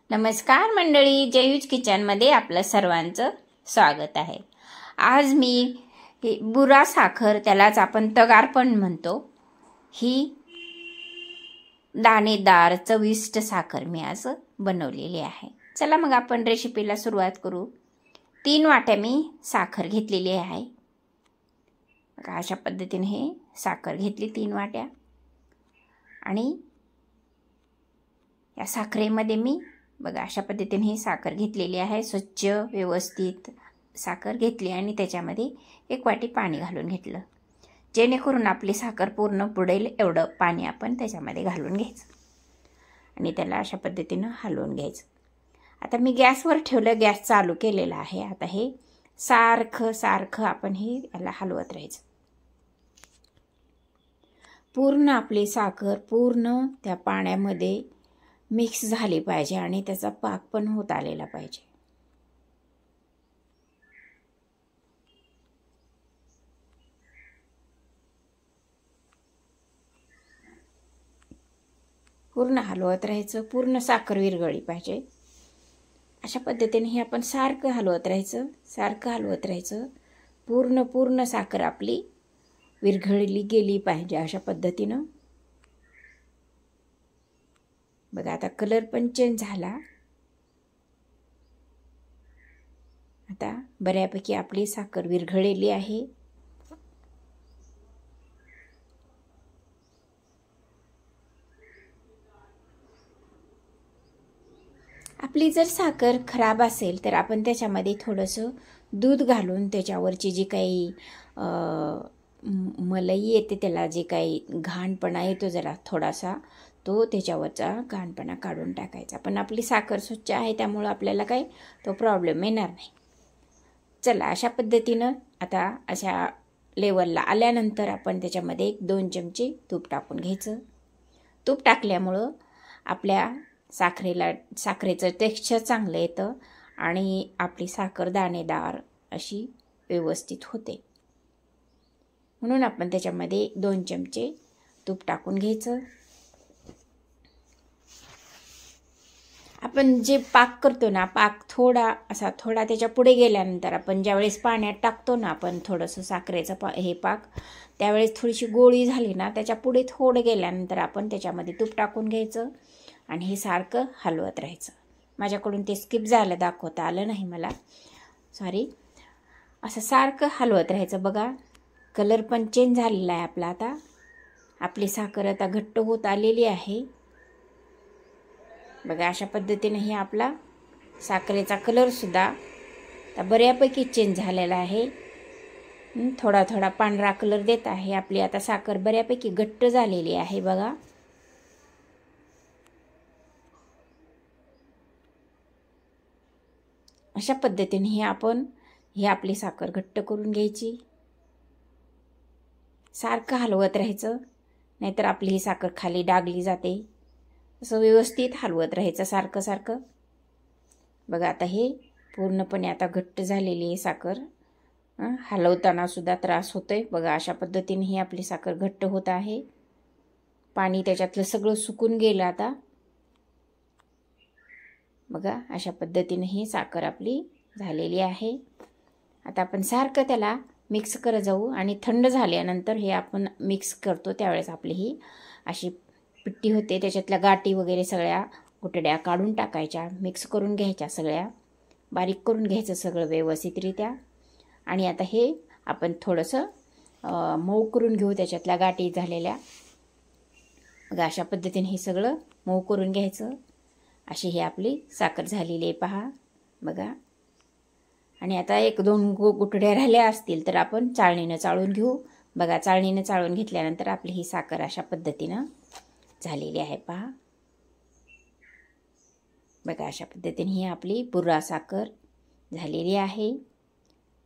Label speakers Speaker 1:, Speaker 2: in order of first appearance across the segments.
Speaker 1: नमस्कार मंडळी, जयूज किचनमध्ये आपलं सर्वांचं स्वागत आहे। आज मी बुरा साखर, त्यालाच आपण तगार पण म्हणतो, ही दाणेदार चविष्ट साखर मी आज बनवलेली आहे। चला मग आपण रेसिपीला सुरुवात करू। 3 वाट्या मी साखर घेतलेली आहे। बघा अशा पद्धतीने हे साखर घेतली 3 वाट्या आणि या साखरेमध्ये मी बघा अशा पद्धतीने ही साखर घेतलेली आहे। स्वच्छ व्यवस्थित साखर घेतली आणि त्याच्यामध्ये 1 वाटी पाणी घालून घेतलं, जेणेकरून आपली साखर पूर्ण बुडेल एवढं पाणी आपण त्याच्यामध्ये घालून घ्यायचं आणि त्याला अशा पद्धतीने हलवून घ्यायचं। आता मी गॅसवर ठेवलं, गॅस चालू केलेला आहे। आता हे सारखं आपण हे याला हलवत राहायचं। पूर्ण आपली साखर पूर्ण त्या पाण्यामध्ये मिक्स झाली पाहिजे आणि त्याचा पाक पण होत आलेला पाहिजे। पूर्ण हलवत राहायचं, पूर्ण साखर विरघळली पाहिजे। अशा पद्धतीने हे आपण सारखं हलवत राहायचं, पूर्ण साखर आपली विरघळली गेली पाहिजे अशा पद्धतीनं। बघा आता कलर पण चेंज झाला। आता बऱ्यापैकी आपली साखर विरघळलेली आहे। आपली जर साखर खराब असेल तर आपण त्याच्यामध्ये थोडंसं दूध घालून त्याच्यावरची जी काही मलाई येते, त्याला जे काही घाणपणा येतो जरा थोडासा, तो त्याच्यावरचा घाणपणा काढून टाकायचा। पण आपली साखर स्वच्छ आहे त्यामुळे आपल्याला काही तो प्रॉब्लेम येणार नाही। चला अशा पद्धतीनं आता अशा लेवलला आल्यानंतर आपण त्याच्यामध्ये 1-2 चमचे तूप टाकून घ्यायचं। तूप टाकल्यामुळं आपल्या साखरेचं टेक्स्चर चांगलं येतं आणि आपली साखर दाणेदार अशी व्यवस्थित होते, म्हणून आपण त्याच्यामध्ये 2 चमचे तूप टाकून घ्यायचं। आपण जे पाक करतो ना, पाक थोडा त्याच्या पुढे गेल्यानंतर आपण ज्यावेळेस पाण्यात टाकतो ना आपण थोडंसं साखरेचं हे पाक, त्यावेळेस थोडीशी गोळी झाली ना, त्याच्या पुढे थोडं गेल्यानंतर आपण त्याच्यामध्ये तूप टाकून घ्यायचं आणि हे सारखं हलवत राहायचं। माझ्याकडून ते स्किप झालं, दाखवता आलं नाही मला, सॉरी। असं सारखं हलवत राहायचं। बघा कलर पण चेंज झालेला आहे आपला। आता आपली साखर आता घट्ट होत आलेली आहे। बघा अशा पद्धतीने हे आपला साखरेचा कलर सुद्धा आता बऱ्यापैकी चेंज झालेला आहे। थोडा पांढरा कलर देत आहे। आपली आता साखर बऱ्यापैकी घट्ट झालेली आहे। बघा अशा पद्धतीने ही आपली साखर घट्ट करून घ्यायची। सारखं हलवत राहायचं, नाहीतर आपली ही साखर खाली डागली जाते। असं व्यवस्थित हलवत राहायचं सारखं। बघा आता हे पूर्णपणे आता घट्ट झालेली आहे साखर। हलवताना सुद्धा त्रास होतोय। बघा अशा पद्धतीने ही आपली साखर घट्ट होत आहे। पाणी त्याच्यातलं सगळं सुकून गेलं आता। बघा अशा पद्धतीने ही साखर आपली झालेली आहे। आता आपण सारखं त्याला मिक्स करत जाऊ आणि थंड झाल्यानंतर हे आपण मिक्स करतो त्यावेळेस आपली ही अशी पिट्टी होते, त्याच्यातल्या गाठी वगैरे सगळ्या गुठड्या काढून टाकायच्या, मिक्स करून घ्यायच्या, सगळ्या बारीक करून घ्यायचं सगळं व्यवस्थितरित्या। आणि आता हे आपण थोडंसं मऊ करून घेऊ त्याच्यातल्या गाठी झालेल्या। बघा अशा पद्धतीने हे सगळं मऊ करून घ्यायचं। अशी ही आपली साखर झालेली आहे पहा। बघा आणि आता 1-2 गुठड्या राहिल्या असतील तर आपण चाळणीनं चाळून घेऊ। बघा चाळणीनं चाळून घेतल्यानंतर आपली ही साखर अशा पद्धतीनं झालेली आहे पहा। बघा अशा पद्धतीने ही आपली बुरा साखर झालेली आहे।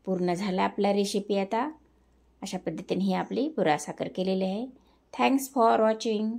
Speaker 1: पूर्ण झाला आपला रेसिपी। आता अशा पद्धतीने ही आपली बुरा साखर केलेली आहे। Thanks for watching.